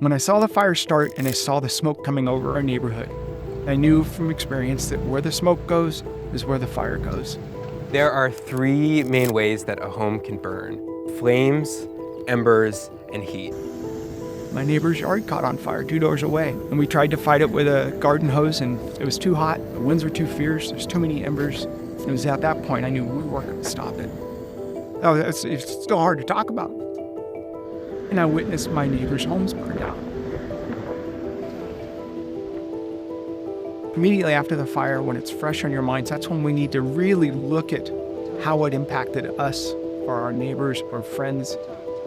When I saw the fire start and I saw the smoke coming over our neighborhood, I knew from experience that where the smoke goes is where the fire goes. There are three main ways that a home can burn: flames, embers, and heat. My neighbor's yard caught on fire 2 doors away, and we tried to fight it with a garden hose, and it was too hot. The winds were too fierce. There's too many embers. And it was at that point I knew we weren't going to stop it. Oh, it's still hard to talk about. And I witnessed my neighbor's homes burn down. Immediately after the fire, when it's fresh on your minds, that's when we need to really look at how it impacted us or our neighbors or friends,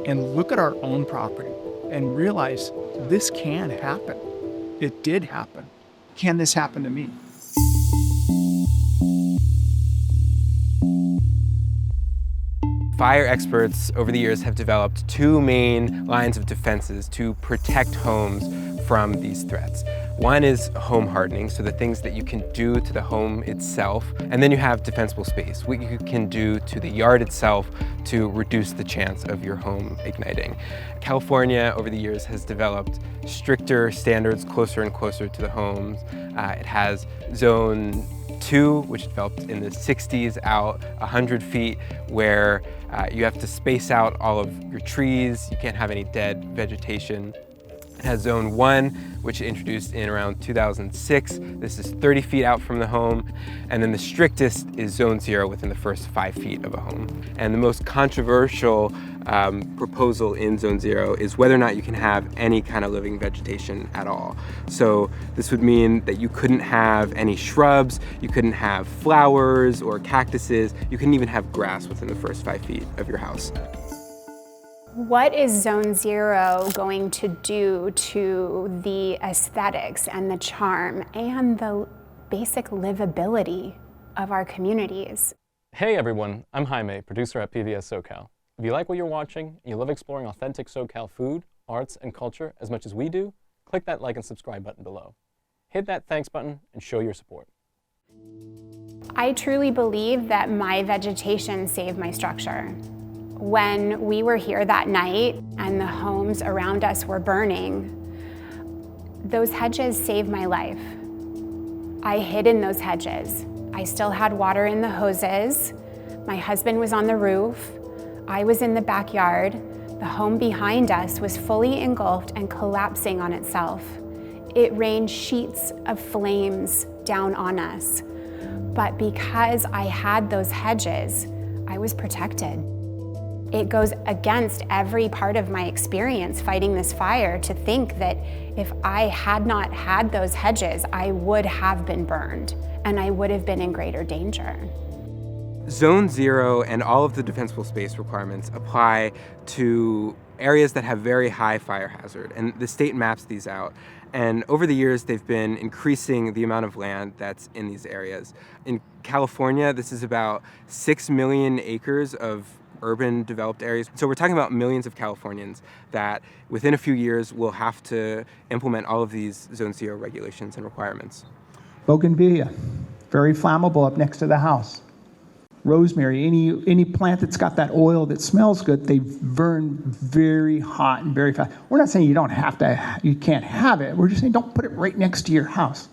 and look at our own property and realize this can happen. It did happen. Can this happen to me? Fire experts over the years have developed two main lines of defenses to protect homes from these threats. One is home hardening, so the things that you can do to the home itself, and then you have defensible space, what you can do to the yard itself to reduce the chance of your home igniting. California over the years has developed stricter standards closer and closer to the homes. It has Zone 2, which developed in the 60s, out 100 feet, where you have to space out all of your trees. You can't have any dead vegetation. It has Zone 1, which introduced in around 2006. This is 30 feet out from the home. And then the strictest is Zone 0, within the first 5 feet of a home. And the most controversial proposal in Zone 0 is whether or not you can have any kind of living vegetation at all. So this would mean that you couldn't have any shrubs, you couldn't have flowers or cactuses, you couldn't even have grass within the first 5 feet of your house. What is Zone 0 going to do to the aesthetics and the charm and the basic livability of our communities? Hey everyone, I'm Jaime, producer at PBS SoCal. If you like what you're watching and you love exploring authentic SoCal food, arts, and culture as much as we do, click that like and subscribe button below. Hit that thanks button and show your support. I truly believe that my vegetation saved my structure. When we were here that night and the homes around us were burning, those hedges saved my life. I hid in those hedges. I still had water in the hoses. My husband was on the roof. I was in the backyard. The home behind us was fully engulfed and collapsing on itself. It rained sheets of flames down on us. But because I had those hedges, I was protected. It goes against every part of my experience fighting this fire to think that if I had not had those hedges, I would have been burned and I would have been in greater danger. Zone 0 and all of the defensible space requirements apply to areas that have very high fire hazard, and the state maps these out. And over the years, they've been increasing the amount of land that's in these areas. In California, this is about 6 million acres of urban developed areas. So we're talking about millions of Californians that within a few years will have to implement all of these Zone 0 regulations and requirements. Bougainvillea, very flammable up next to the house. Rosemary, any plant that's got that oil that smells good, they burn very hot and very fast. We're not saying you can't have it. We're just saying don't put it right next to your house.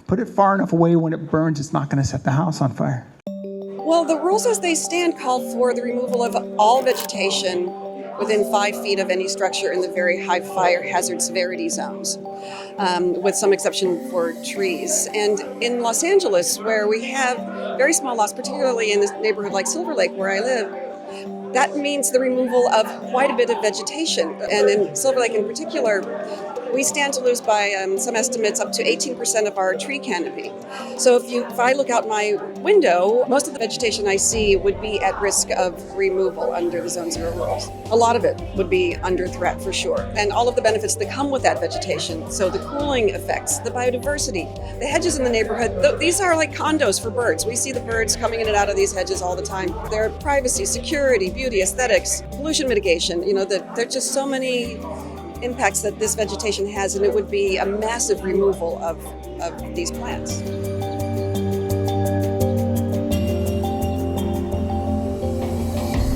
Put it far enough away when it burns, it's not going to set the house on fire. Well, the rules as they stand call for the removal of all vegetation within 5 feet of any structure in the very high fire hazard severity zones, with some exception for trees. And in Los Angeles, where we have very small loss, particularly in this neighborhood like Silver Lake, where I live, that means the removal of quite a bit of vegetation. And in Silver Lake in particular, we stand to lose by some estimates up to 18% of our tree canopy. So if I look out my window, most of the vegetation I see would be at risk of removal under the Zone 0 rules. A lot of it would be under threat for sure. And all of the benefits that come with that vegetation, so the cooling effects, the biodiversity, the hedges in the neighborhood, these are like condos for birds. We see the birds coming in and out of these hedges all the time. Their privacy, security, beauty, aesthetics, pollution mitigation, there are just so many impacts that this vegetation has, and it would be a massive removal of these plants.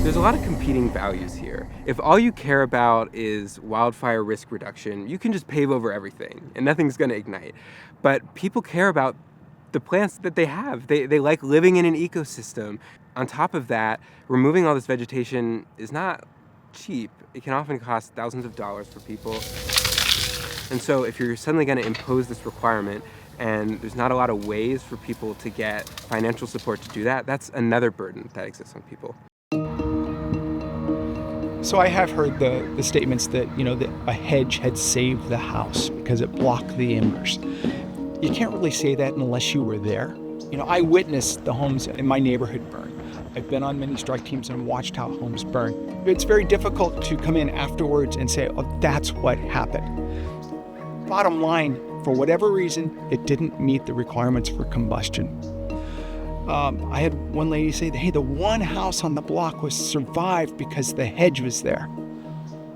There's a lot of competing values here. If all you care about is wildfire risk reduction, you can just pave over everything and nothing's gonna ignite. But people care about the plants that they have. They like living in an ecosystem. On top of that, removing all this vegetation is not cheap. It can often cost thousands of dollars for people. And so if you're suddenly gonna impose this requirement and there's not a lot of ways for people to get financial support to do that, that's another burden that exists on people. So I have heard the statements that, that a hedge had saved the house because it blocked the embers. You can't really say that unless you were there. I witnessed the homes in my neighborhood burn. I've been on many strike teams and watched how homes burn. It's very difficult to come in afterwards and say, oh, that's what happened. Bottom line, for whatever reason, it didn't meet the requirements for combustion. I had one lady say, hey, the one house on the block was survived because the hedge was there.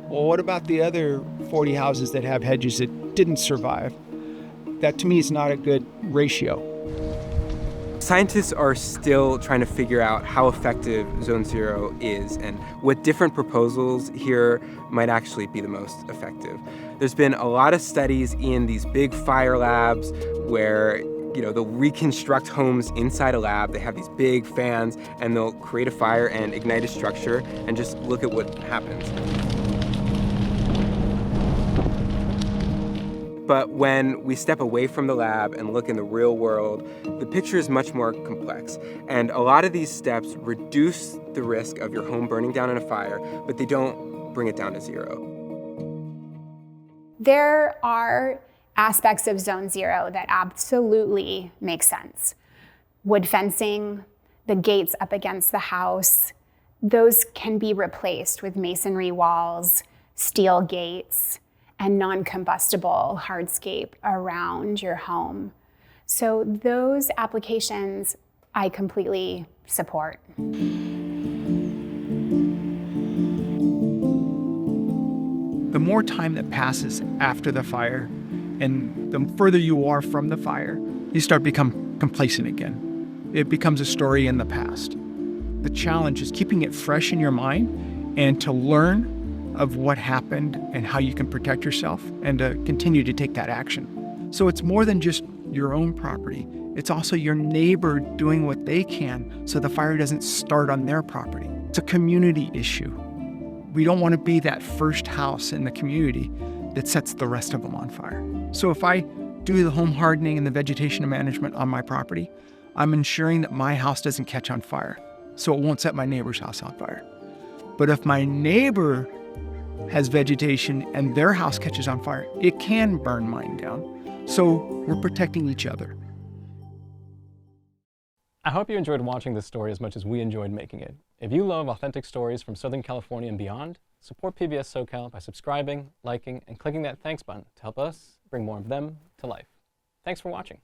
Well, what about the other 40 houses that have hedges that didn't survive? That to me is not a good ratio. Scientists are still trying to figure out how effective Zone Zero is and what different proposals here might actually be the most effective. There's been a lot of studies in these big fire labs where they'll reconstruct homes inside a lab. They have these big fans and they'll create a fire and ignite a structure and just look at what happens. But when we step away from the lab and look in the real world, the picture is much more complex. And a lot of these steps reduce the risk of your home burning down in a fire, but they don't bring it down to zero. There are aspects of Zone Zero that absolutely make sense. Wood fencing, the gates up against the house, those can be replaced with masonry walls, steel gates, and non-combustible hardscape around your home. So those applications I completely support. The more time that passes after the fire and the further you are from the fire, you start to become complacent again. It becomes a story in the past. The challenge is keeping it fresh in your mind and to learn of what happened and how you can protect yourself and to continue to take that action. So it's more than just your own property. It's also your neighbor doing what they can so the fire doesn't start on their property. It's a community issue. We don't want to be that first house in the community that sets the rest of them on fire. So if I do the home hardening and the vegetation management on my property, I'm ensuring that my house doesn't catch on fire, so it won't set my neighbor's house on fire. But if my neighbor has vegetation and their house catches on fire, it can burn mine down. So we're protecting each other. I hope you enjoyed watching this story as much as we enjoyed making it. If you love authentic stories from Southern California and beyond, support PBS SoCal by subscribing, liking, and clicking that thanks button to help us bring more of them to life. Thanks for watching.